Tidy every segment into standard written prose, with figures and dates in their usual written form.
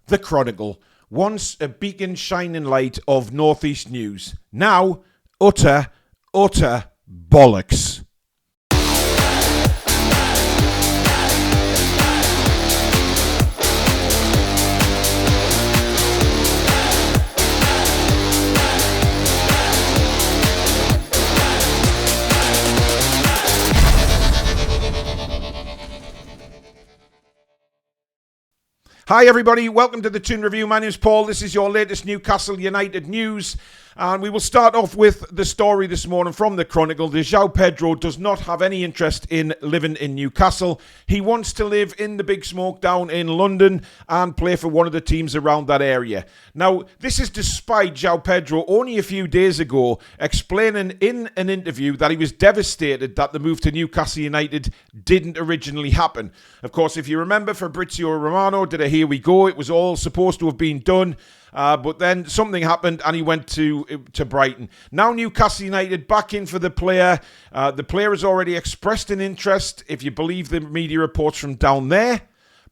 The Chronicle, once a beacon shining light of Northeast news, now utter bollocks. Hi everybody, welcome to the Toon Review. My name is Paul. This is your latest Newcastle United news. And we will start off with the story this morning from the Chronicle. The João Pedro does not have any interest in living in Newcastle. He wants to live in the Big Smoke down in London and play for one of the teams around that area. Now, this is despite João Pedro only a few days ago explaining in an interview that he was devastated that the move to Newcastle United didn't originally happen. Of course, if you remember, Fabrizio Romano did a here we go. It was all supposed to have been done. But then something happened and he went to Brighton. Now Newcastle United back in for the player. The player has already expressed an interest, if you believe the media reports from down there.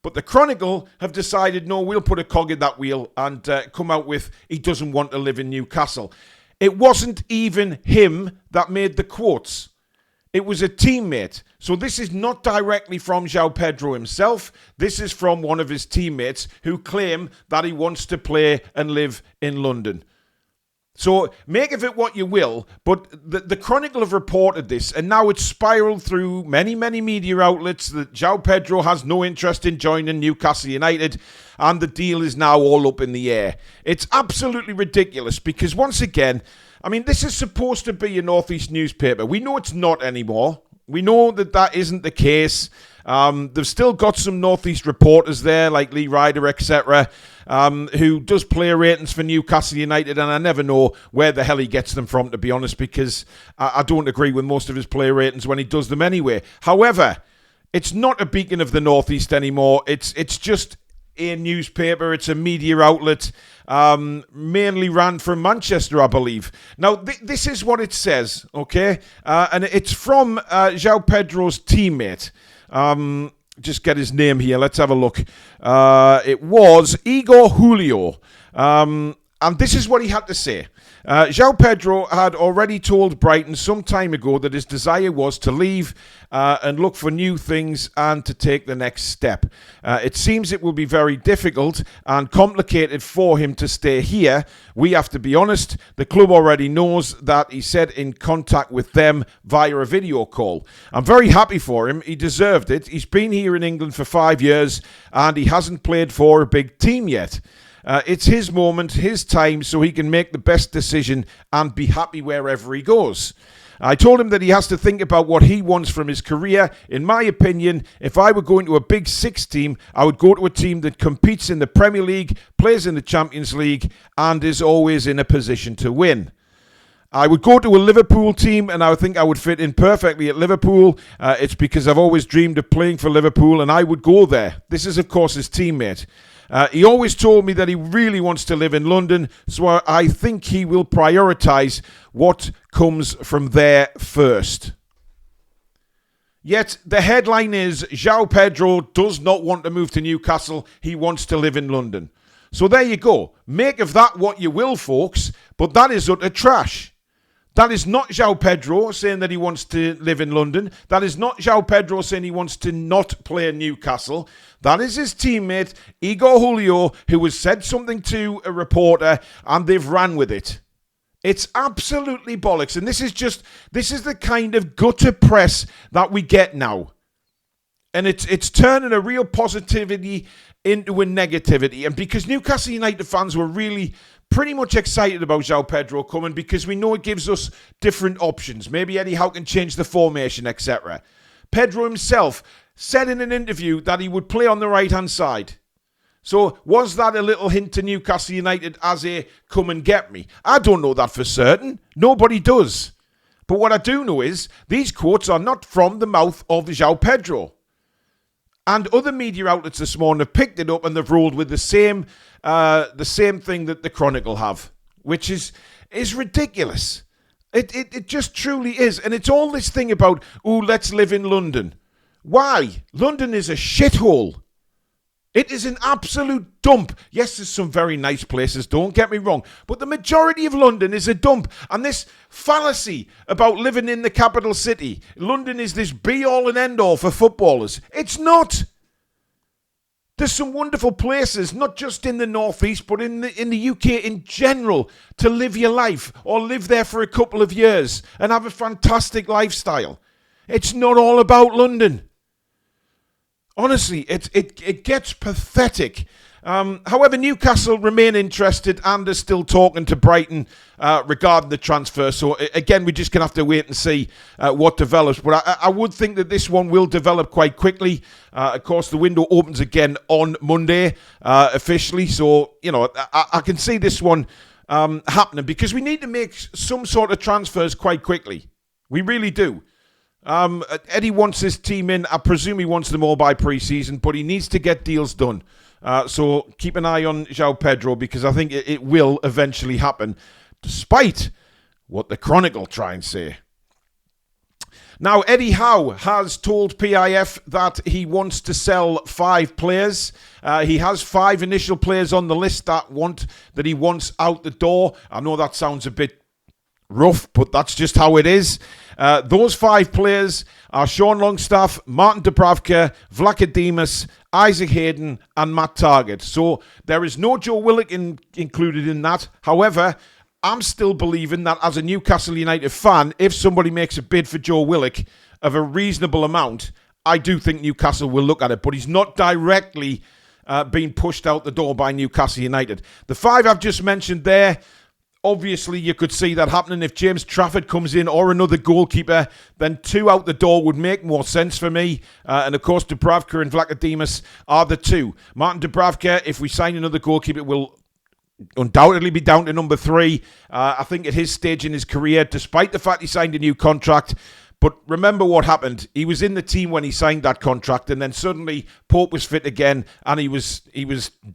But the Chronicle have decided, no, we'll put a cog in that wheel and come out with he doesn't want to live in Newcastle. It wasn't even him that made the quotes. It was a teammate. So this is not directly from João Pedro himself. This is from one of his teammates who claim that he wants to play and live in London. So make of it what you will, but the Chronicle have reported this, and now it's spiraled through many media outlets that João Pedro has no interest in joining Newcastle United, and the deal is now all up in the air. It's absolutely ridiculous because, once again, I mean, this is supposed to be a Northeast newspaper. We know it's not anymore. We know that isn't the case. They've still got some Northeast reporters there, like Lee Ryder, etc., who does player ratings for Newcastle United, and I never know where the hell he gets them from, to be honest, because I don't agree with most of his player ratings when he does them anyway. However, it's not a beacon of the Northeast anymore. It's just a newspaper. It's a media outlet, mainly ran from Manchester, I believe. Now, this is what it says, okay? And it's from João Pedro's teammate. Just get his name here. Let's have a look. It was Igor Julio. And this is what he had to say. João Pedro had already told Brighton some time ago that his desire was to leave and look for new things and to take the next step. It seems it will be very difficult and complicated for him to stay here. We have to be honest. The club already knows that. He said in contact with them via a video call. I'm very happy for him. He deserved it. He's been here in England for 5 years and he hasn't played for a big team yet. It's his moment, his time, so he can make the best decision and be happy wherever he goes. I told him that he has to think about what he wants from his career. In my opinion, if I were going to a Big Six team, I would go to a team that competes in the Premier League, plays in the Champions League, and is always in a position to win. I would go to a Liverpool team and I would think I would fit in perfectly at Liverpool. It's because I've always dreamed of playing for Liverpool and I would go there. This is, of course, his teammate. He always told me that he really wants to live in London, so I think he will prioritise what comes from there first. Yet the headline is João Pedro does not want to move to Newcastle, he wants to live in London. So there you go. Make of that what you will, folks, but that is utter trash. That is not João Pedro saying that he wants to live in London. That is not João Pedro saying he wants to not play in Newcastle. That is his teammate, Igor Julio, who has said something to a reporter and they've ran with it. It's absolutely bollocks. And this is the kind of gutter press that we get now. And it's turning a real positivity into a negativity. And because Newcastle United fans were really pretty much excited about João Pedro coming because we know it gives us different options. Maybe Eddie Howe can change the formation, etc. Pedro himself said in an interview that he would play on the right-hand side. So was that a little hint to Newcastle United as a come and get me? I don't know that for certain. Nobody does. But what I do know is these quotes are not from the mouth of João Pedro. And other media outlets this morning have picked it up and they've rolled with the same thing that the Chronicle have, which is ridiculous. It just truly is. And it's all this thing about, let's live in London. Why? London is a shithole. It is an absolute dump. Yes, there's some very nice places, don't get me wrong, but the majority of London is a dump. And this fallacy about living in the capital city, London is this be-all and end-all for footballers. It's not. There's some wonderful places, not just in the northeast, but in the UK in general, to live your life or live there for a couple of years and have a fantastic lifestyle. It's not all about London. Honestly, it gets pathetic. However, Newcastle remain interested and are still talking to Brighton regarding the transfer. So, again, we're just going to have to wait and see what develops. But I would think that this one will develop quite quickly. Of course, the window opens again on Monday officially. So, I can see this one happening because we need to make some sort of transfers quite quickly. We really do. Eddie wants his team in. I presume he wants them all by pre-season, but he needs to get deals done. So keep an eye on João Pedro because I think it will eventually happen, despite what the Chronicle try and say. Now, Eddie Howe has told PIF that he wants to sell 5 players. He has 5 initial players on the list that he wants out the door. I know that sounds a bit rough, but that's just how it is. Those 5 players are Sean Longstaff, Martin Dubravka, Vlachodimos, Isaac Hayden and Matt Targett. So there is no Joe Willock included in that. However, I'm still believing that as a Newcastle United fan, if somebody makes a bid for Joe Willock of a reasonable amount, I do think Newcastle will look at it. But he's not directly being pushed out the door by Newcastle United. The 5 I've just mentioned there, obviously, you could see that happening if James Trafford comes in or another goalkeeper. Then 2 out the door would make more sense for me. And of course, Dubravka and Vlachodimos are the 2. Martin Dubravka, if we sign another goalkeeper, will undoubtedly be down to number 3. I think at his stage in his career, despite the fact he signed a new contract. But remember what happened. He was in the team when he signed that contract, and then suddenly Pope was fit again, and he was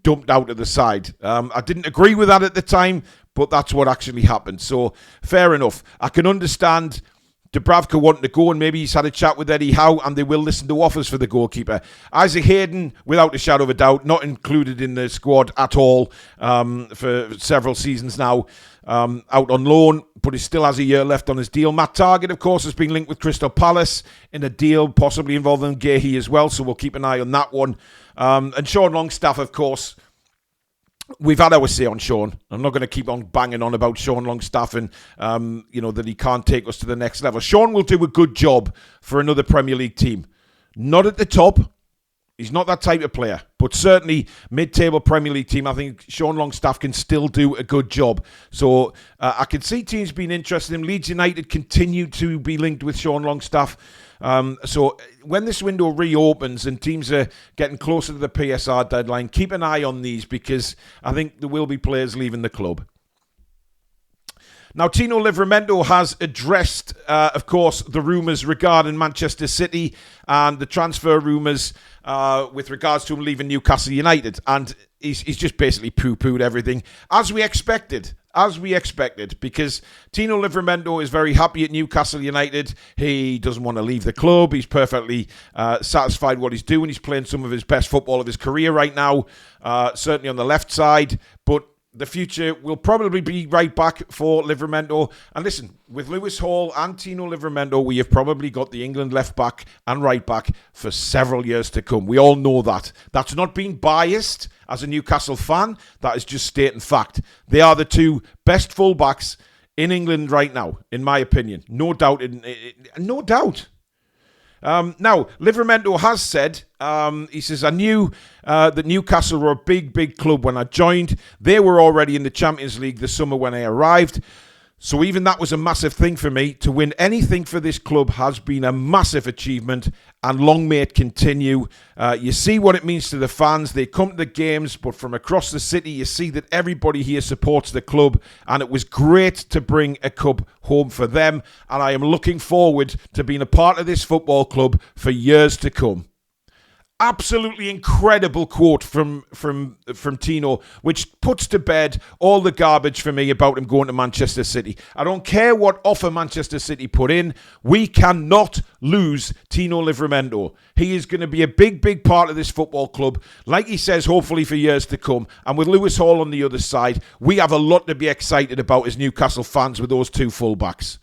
dumped out of the side. I didn't agree with that at the time, but that's what actually happened. So, fair enough. I can understand Dubravka wanting to go, and maybe he's had a chat with Eddie Howe, and they will listen to offers for the goalkeeper. Isaac Hayden, without a shadow of a doubt, not included in the squad at all for several seasons now. Out on loan, but he still has a year left on his deal. Matt Targett, of course, has been linked with Crystal Palace in a deal, possibly involving Gahey as well, so we'll keep an eye on that one. And Sean Longstaff, of course, we've had our say on Sean. I'm not going to keep on banging on about Sean Longstaff and, that he can't take us to the next level. Sean will do a good job for another Premier League team. Not at the top. He's not that type of player, but certainly mid-table Premier League team, I think Sean Longstaff can still do a good job. So I can see teams being interested in him. Leeds United continue to be linked with Sean Longstaff. So when this window reopens and teams are getting closer to the PSR deadline, keep an eye on these because I think there will be players leaving the club. Now, Tino Livramento has addressed, of course, the rumours regarding Manchester City and the transfer rumours with regards to him leaving Newcastle United. And he's just basically poo-pooed everything, as we expected. Because Tino Livramento is very happy at Newcastle United. He doesn't want to leave the club. He's perfectly satisfied what he's doing. He's playing some of his best football of his career right now, certainly on the left side. But the future will probably be right back for Livramento. And listen, with Lewis Hall and Tino Livramento, we have probably got the England left back and right back for several years to come. We all know that. That's not being biased as a Newcastle fan. That is just stating fact. They are the 2 best fullbacks in England right now, in my opinion. No doubt. No doubt. Now, Livramento has said, he says, I knew that Newcastle were a big, big club when I joined. They were already in the Champions League this summer when I arrived. So even that was a massive thing for me. To win anything for this club has been a massive achievement, and long may it continue. You see what it means to the fans. They come to the games, but from across the city, you see that everybody here supports the club, and it was great to bring a cup home for them, and I am looking forward to being a part of this football club for years to come. absolutely incredible quote from Tino, which puts to bed all the garbage for me about him going to Manchester City. I don't care what offer Manchester City put in. We cannot lose Tino Livramento. He is going to be a big part of this football club, like he says, hopefully for years to come. And with Lewis Hall on the other side, we have a lot to be excited about as Newcastle fans with those two fullbacks.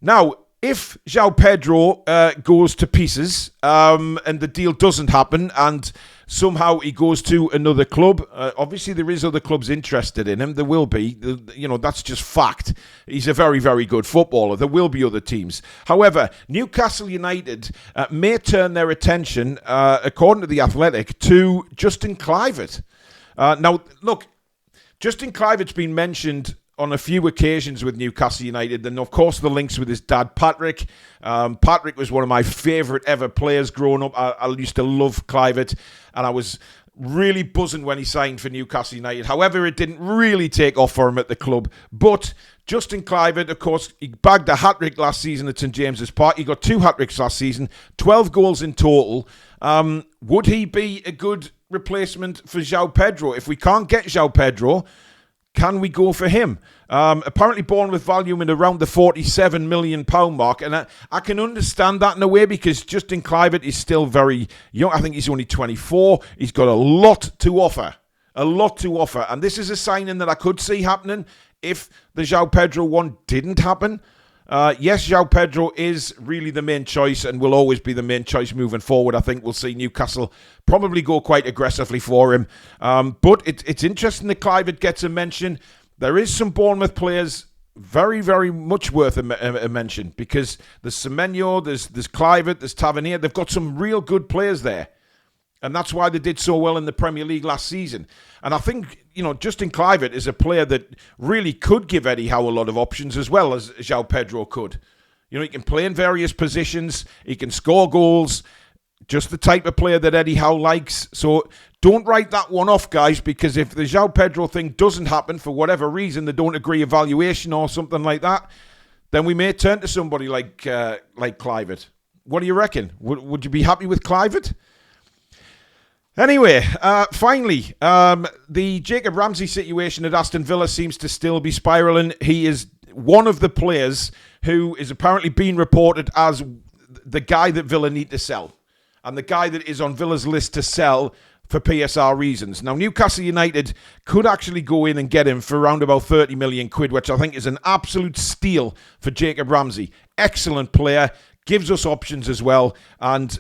Now, if João Pedro goes to pieces and the deal doesn't happen and somehow he goes to another club, obviously there is other clubs interested in him. There will be. That's just fact. He's a very good footballer. There will be other teams. However, Newcastle United may turn their attention, according to The Athletic, to Justin Clive. Now, look, Justin Clive's been mentioned on a few occasions with Newcastle United, and of course the links with his dad Patrick. Patrick was one of my favourite ever players growing up. I used to love Clive, and I was really buzzing when he signed for Newcastle United. However, it didn't really take off for him at the club. But Justin Clive, of course, he bagged a hat-trick last season at St James's Park. He got 2 hat-tricks last season, 12 goals in total. Would he be a good replacement for João Pedro? If we can't get João Pedro, can we go for him? Apparently born with volume in around the £47 million mark. And I can understand that in a way because Justin Clive is still very young. I think he's only 24. He's got a lot to offer. A lot to offer. And this is a signing that I could see happening if the João Pedro one didn't happen. Yes, João Pedro is really the main choice and will always be the main choice moving forward. I think we'll see Newcastle probably go quite aggressively for him. But it's interesting that Clive gets a mention. There is some Bournemouth players very much worth a mention because there's Semenyo, there's Clive, there's Tavernier. They've got some real good players there. And that's why they did so well in the Premier League last season. And I think, Justin Clive is a player that really could give Eddie Howe a lot of options as well as João Pedro could. He can play in various positions. He can score goals. Just the type of player that Eddie Howe likes. So don't write that one off, guys, because if the João Pedro thing doesn't happen for whatever reason, they don't agree evaluation or something like that, then we may turn to somebody like Clive. What do you reckon? Would you be happy with Clive? Anyway, finally, the Jacob Ramsey situation at Aston Villa seems to still be spiralling. He is one of the players who is apparently being reported as the guy that Villa need to sell and the guy that is on Villa's list to sell for PSR reasons. Now, Newcastle United could actually go in and get him for around about 30 million quid, which I think is an absolute steal for Jacob Ramsey. Excellent player, gives us options as well, and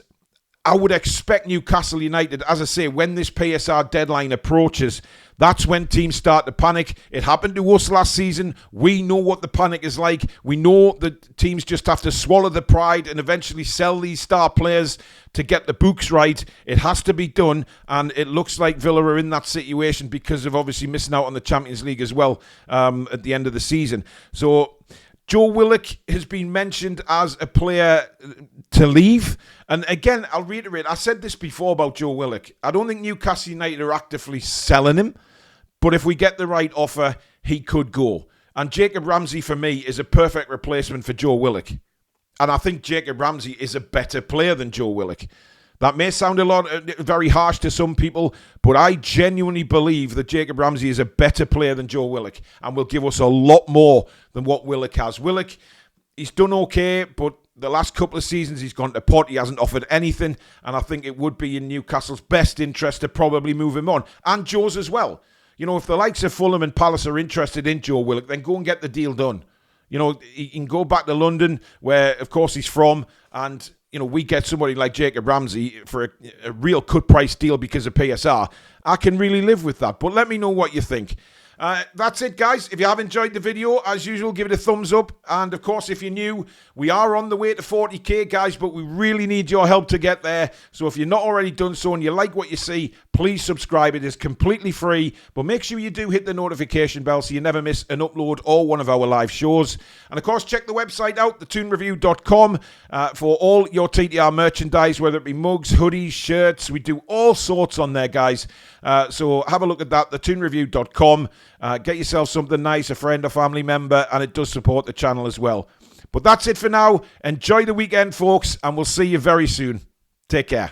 I would expect Newcastle United, as I say, when this PSR deadline approaches, that's when teams start to panic. It happened to us last season. We know what the panic is like. We know that teams just have to swallow the pride and eventually sell these star players to get the books right. It has to be done, and it looks like Villa are in that situation because of obviously missing out on the Champions League as well at the end of the season. So Joe Willock has been mentioned as a player to leave. And again, I'll reiterate, I said this before about Joe Willock. I don't think Newcastle United are actively selling him. But if we get the right offer, he could go. And Jacob Ramsey, for me, is a perfect replacement for Joe Willock. And I think Jacob Ramsey is a better player than Joe Willock. That may sound very harsh to some people, but I genuinely believe that Jacob Ramsey is a better player than Joe Willock and will give us a lot more than what Willock has. Willock, he's done okay, but the last couple of seasons he's gone to pot. He hasn't offered anything, and I think it would be in Newcastle's best interest to probably move him on. And Joe's as well. If the likes of Fulham and Palace are interested in Joe Willock, then go and get the deal done. He can go back to London, where, of course, he's from, and we get somebody like Jacob Ramsey for a real cut price deal because of PSR. I can really live with that. But let me know what you think. That's it, guys. If you have enjoyed the video, as usual, give it a thumbs up. And, of course, if you're new, we are on the way to 40k, guys, but we really need your help to get there. So if you're not already done so and you like what you see, please subscribe. It is completely free, but make sure you do hit the notification bell so you never miss an upload or one of our live shows. And, of course, check the website out, thetoonreview.com, for all your TTR merchandise, whether it be mugs, hoodies, shirts. We do all sorts on there, guys. So have a look at that, thetoonreview.com. Get yourself something nice, a friend or family member, and it does support the channel as well. But that's it for now. Enjoy the weekend, folks, and we'll see you very soon. Take care.